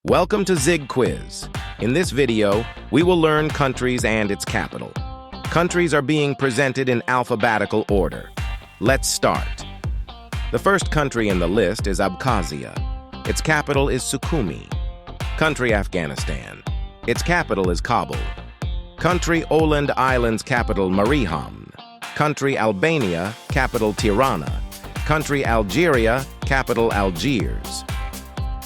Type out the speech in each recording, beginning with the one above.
Welcome to Zig Quiz. In this video, we will learn countries and its capital. Countries are being presented in alphabetical order. Let's start. The first country in the list is Abkhazia. Its capital is Sukhumi. Country Afghanistan. Its capital is Kabul. Country Åland Islands capital Mariehamn. Country Albania, capital Tirana. Country Algeria, capital Algiers.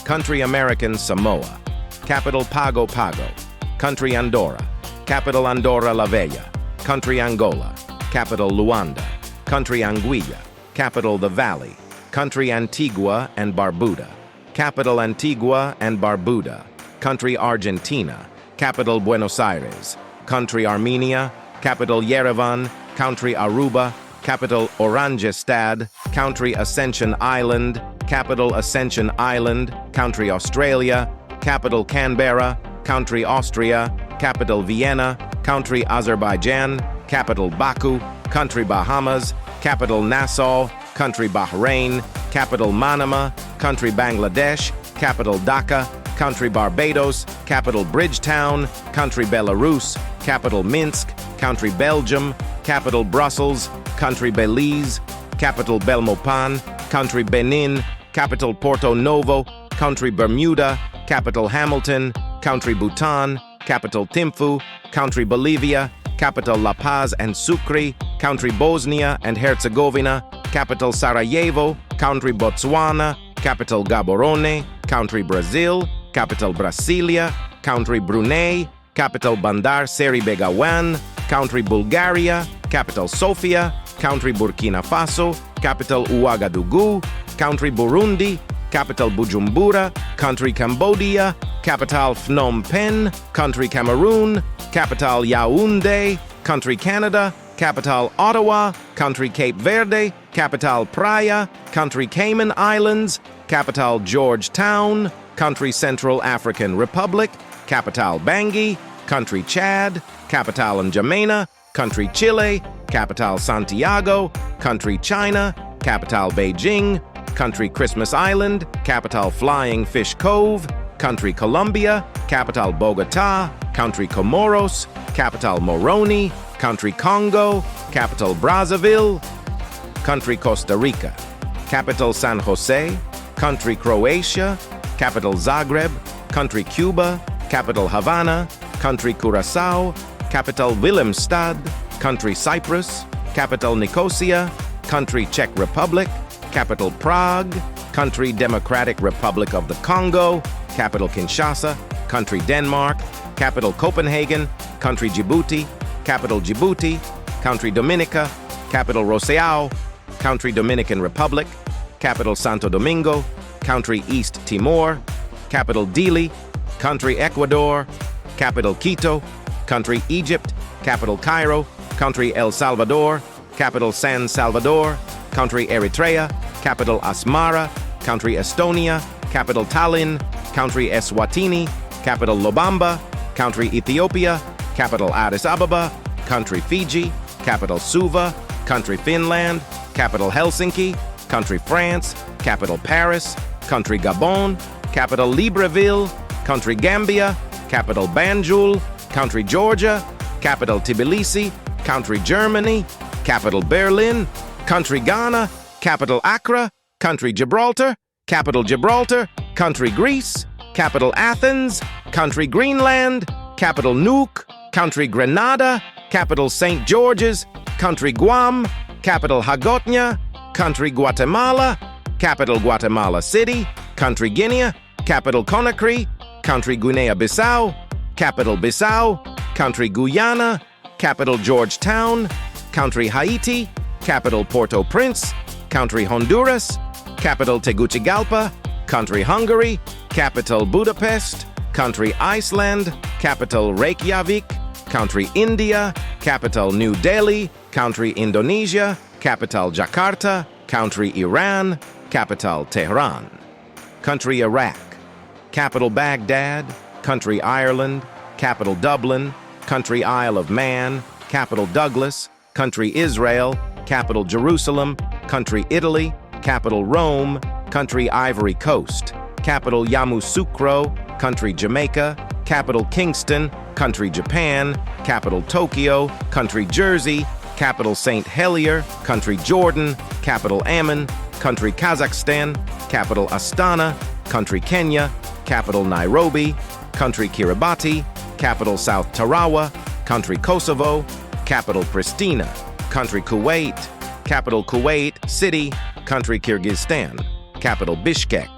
Country American Samoa, capital Pago Pago. Country Andorra, capital Andorra la Vella. Country Angola, capital Luanda. Country Anguilla, capital The Valley. Country Antigua and Barbuda, capital Antigua and Barbuda. Country Argentina, capital Buenos Aires. Country Armenia, capital Yerevan. Country Aruba, capital Oranjestad. Country Ascension Island, capital Ascension Island. Country Australia, capital Canberra. Country Austria, capital Vienna. Country Azerbaijan, capital Baku. Country Bahamas, capital Nassau. Country Bahrain, capital Manama. Country Bangladesh, capital Dhaka. Country Barbados, capital Bridgetown. Country Belarus, capital Minsk. Country Belgium, capital Brussels. Country Belize, capital Belmopan. Country Benin, capital Porto Novo. Country Bermuda, capital Hamilton. Country Bhutan, capital Thimphu. Country Bolivia, capital La Paz and Sucre. Country Bosnia and Herzegovina, capital Sarajevo. Country Botswana, capital Gaborone. Country Brazil, capital Brasilia. Country Brunei, capital Bandar Seri Begawan. Country Bulgaria, capital Sofia. Country Burkina Faso, capital Ouagadougou. Country Burundi, capital Bujumbura. Country Cambodia, capital Phnom Penh. Country Cameroon, capital Yaoundé. Country Canada, capital Ottawa. Country Cape Verde, capital Praia. Country Cayman Islands, capital Georgetown. Country Central African Republic, capital Bangui. Country Chad, capital N'Djamena. Country Chile, capital Santiago. Country China, capital Beijing. Country Christmas Island, capital Flying Fish Cove. Country Colombia, capital Bogota. Country Comoros, capital Moroni. Country Congo, capital Brazzaville. Country Costa Rica, capital San Jose. Country Croatia, capital Zagreb. Country Cuba, capital Havana. Country Curacao, capital Willemstad. Country Cyprus, capital Nicosia. Country Czech Republic, capital Prague. Country Democratic Republic of the Congo, capital Kinshasa. Country Denmark, capital Copenhagen. Country Djibouti, capital Djibouti. Country Dominica, capital Roseau. Country Dominican Republic, capital Santo Domingo. Country East Timor, capital Dili. Country Ecuador, capital Quito. Country Egypt, capital Cairo. Country El Salvador, capital San Salvador. Country Eritrea, capital Asmara. Country Estonia, capital Tallinn. Country Eswatini, capital Lobamba. Country Ethiopia, capital Addis Ababa. Country Fiji, capital Suva. Country Finland, capital Helsinki. Country France, capital Paris. Country Gabon, capital Libreville. Country Gambia, capital Banjul. Country Georgia, capital Tbilisi. Country Germany, capital Berlin. Country Ghana, capital Accra. Country Gibraltar, capital Gibraltar. Country Greece, capital Athens. Country Greenland, capital Nuuk. Country Grenada, capital St. George's. Country Guam, capital Hagåtña. Country Guatemala, capital Guatemala City. Country Guinea, capital Conakry. Country Guinea-Bissau, capital Bissau. Country Guyana, capital Georgetown. Country Haiti, capital Port-au-Prince. Country Honduras, capital Tegucigalpa. Country Hungary, capital Budapest. Country Iceland, capital Reykjavik. Country India, capital New Delhi. Country Indonesia, capital Jakarta. Country Iran, capital Tehran. Country Iraq, capital Baghdad. Country Ireland, capital Dublin. Country Isle of Man, capital Douglas. Country Israel, capital Jerusalem. Country Italy, capital Rome. Country Ivory Coast, capital Yamoussoukro. country Jamaica, capital Kingston, country Japan, capital Tokyo, country Jersey, capital St. Helier, country Jordan, capital Amman, country Kazakhstan, capital Astana, country Kenya, capital Nairobi, country Kiribati, capital South Tarawa, country Kosovo, capital Pristina, country Kuwait, capital Kuwait City, country Kyrgyzstan, capital Bishkek,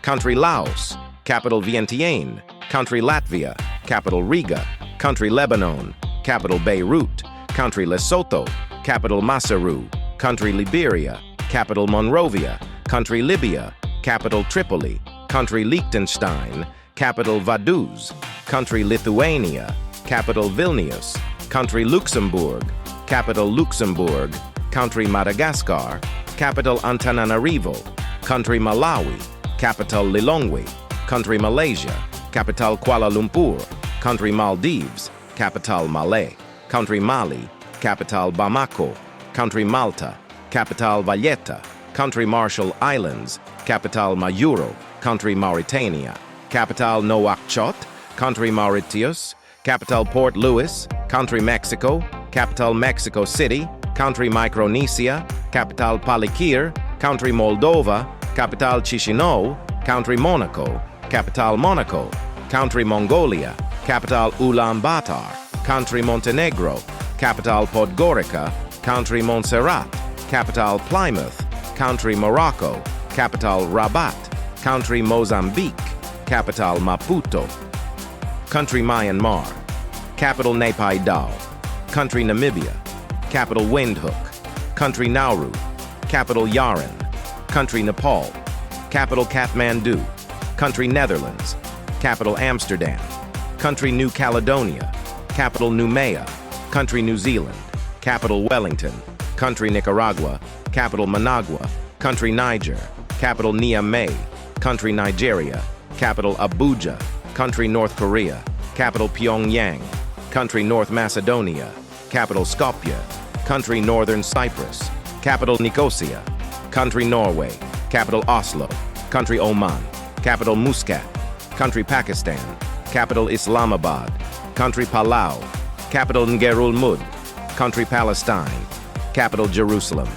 country Laos, capital Vientiane, country Latvia, capital Riga, country Lebanon, capital Beirut, country Lesotho, capital Maseru, country Liberia, capital Monrovia, country Libya, capital Tripoli, country Liechtenstein, capital Vaduz, country Lithuania, capital Vilnius, country Luxembourg, capital Luxembourg, country Madagascar, capital Antananarivo, country Malawi, capital Lilongwe, country Malaysia, capital Kuala Lumpur, country Maldives, capital Malé, country Mali, capital Bamako, country Malta, capital Valletta, country Marshall Islands, capital Majuro, country Mauritania, capital Nouakchott, country Mauritius, capital Port Louis, country Mexico, capital Mexico City, country Micronesia, capital Palikir, country Moldova, capital Chisinau, country Monaco, capital Monaco, country Mongolia, capital Ulaanbaatar, country Montenegro, capital Podgorica, country Montserrat, capital Plymouth, country Morocco, capital Rabat, country Mozambique, capital Maputo, country Myanmar, capital Naypyidaw, country Namibia, capital Windhoek, country Nauru, capital Yaren, country Nepal, capital Kathmandu, country Netherlands, capital Amsterdam, country New Caledonia, capital Noumea, country New Zealand, capital Wellington, country Nicaragua, capital Managua, country Niger, capital Niamey, country Nigeria, capital Abuja, country North Korea, capital Pyongyang, country North Macedonia, capital Skopje, country Northern Cyprus, capital Nicosia, country Norway, capital Oslo, country Oman, capital Muscat, country Pakistan, capital Islamabad, country Palau, capital Ngerul Mud, country Palestine, capital Jerusalem,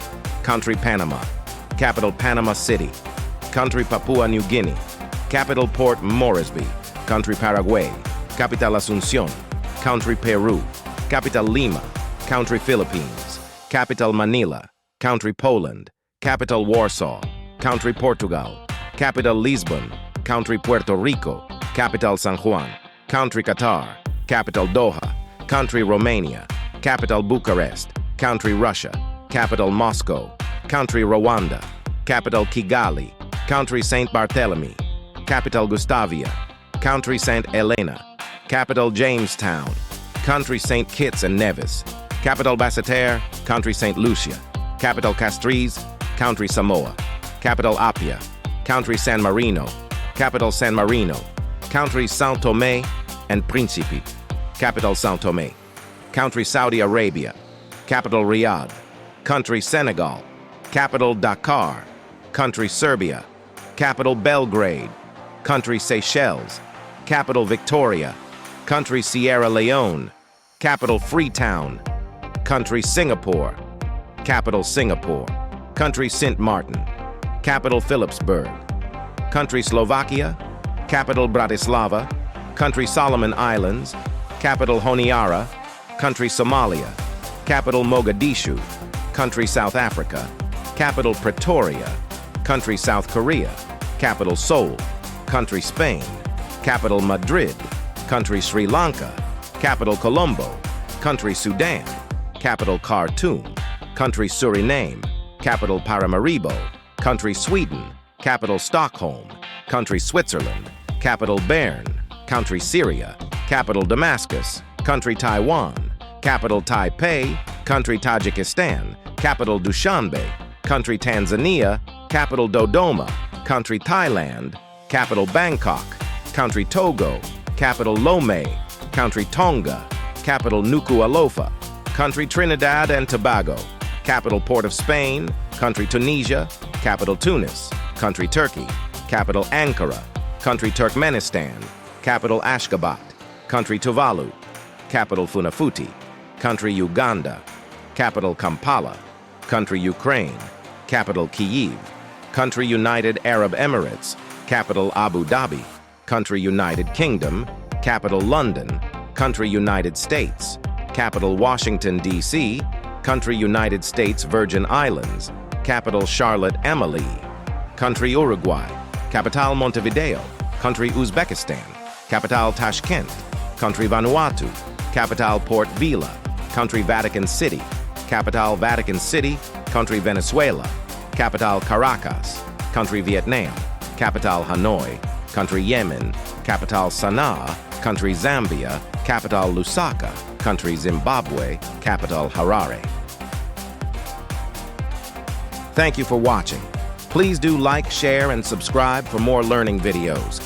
country Panama, capital Panama City, country Papua New Guinea, capital Port Moresby, country Paraguay, capital Asunción, country Peru, capital Lima, country Philippines, capital Manila, country Poland, capital Warsaw, country Portugal, capital Lisbon, country Puerto Rico, capital San Juan, country Qatar, capital Doha, country Romania, capital Bucharest, country Russia, capital Moscow, country Rwanda, capital Kigali, country St. Barthélemy, capital Gustavia, country St. Helena, capital Jamestown, country St. Kitts and Nevis, capital Basseterre, country St. Lucia, capital Castries, country Samoa, capital Apia, country San Marino, capital San Marino, country São Tomé and Príncipe, capital São Tomé, country Saudi Arabia, capital Riyadh, country Senegal, capital Dakar, country Serbia, capital Belgrade, country Seychelles, capital Victoria, country Sierra Leone, capital Freetown, country Singapore, capital Singapore, country Sint Maarten, capital Philipsburg, country Slovakia, capital Bratislava, country Solomon Islands, capital Honiara, country Somalia, capital Mogadishu, country South Africa, capital Pretoria, country South Korea, capital Seoul, country Spain, capital Madrid, country Sri Lanka, capital Colombo, country Sudan, capital Khartoum, country Suriname, capital Paramaribo, country Sweden, capital Stockholm, country Switzerland, capital Bern, country Syria, capital Damascus, country Taiwan, capital Taipei, country Tajikistan, capital Dushanbe, country Tanzania, capital Dodoma, country Thailand, capital Bangkok, country Togo, capital Lomé, country Tonga, capital Nuku'alofa, country Trinidad and Tobago, capital Port of Spain, country Tunisia, capital Tunis, country Turkey, capital Ankara, country Turkmenistan, Capital Ashgabat. Country Tuvalu. Capital Funafuti. Country Uganda. Capital Kampala. Country Ukraine. Capital Kyiv. Country United Arab Emirates. Capital Abu Dhabi. Country United Kingdom. Capital London. Country United States. Capital Washington, D.C. Country United States Virgin Islands. Capital Charlotte Amalie. Country Uruguay. Capital Montevideo. Country Uzbekistan. Capital Tashkent. Country Vanuatu. Capital Port Vila. Country Vatican City. Capital Vatican City. Country Venezuela. Capital Caracas. Country Vietnam. Capital Hanoi. Country Yemen. Capital Sana'a. Country Zambia. Capital Lusaka. Country Zimbabwe. Capital Harare. Thank you for watching. Please do like, share, and subscribe for more learning videos.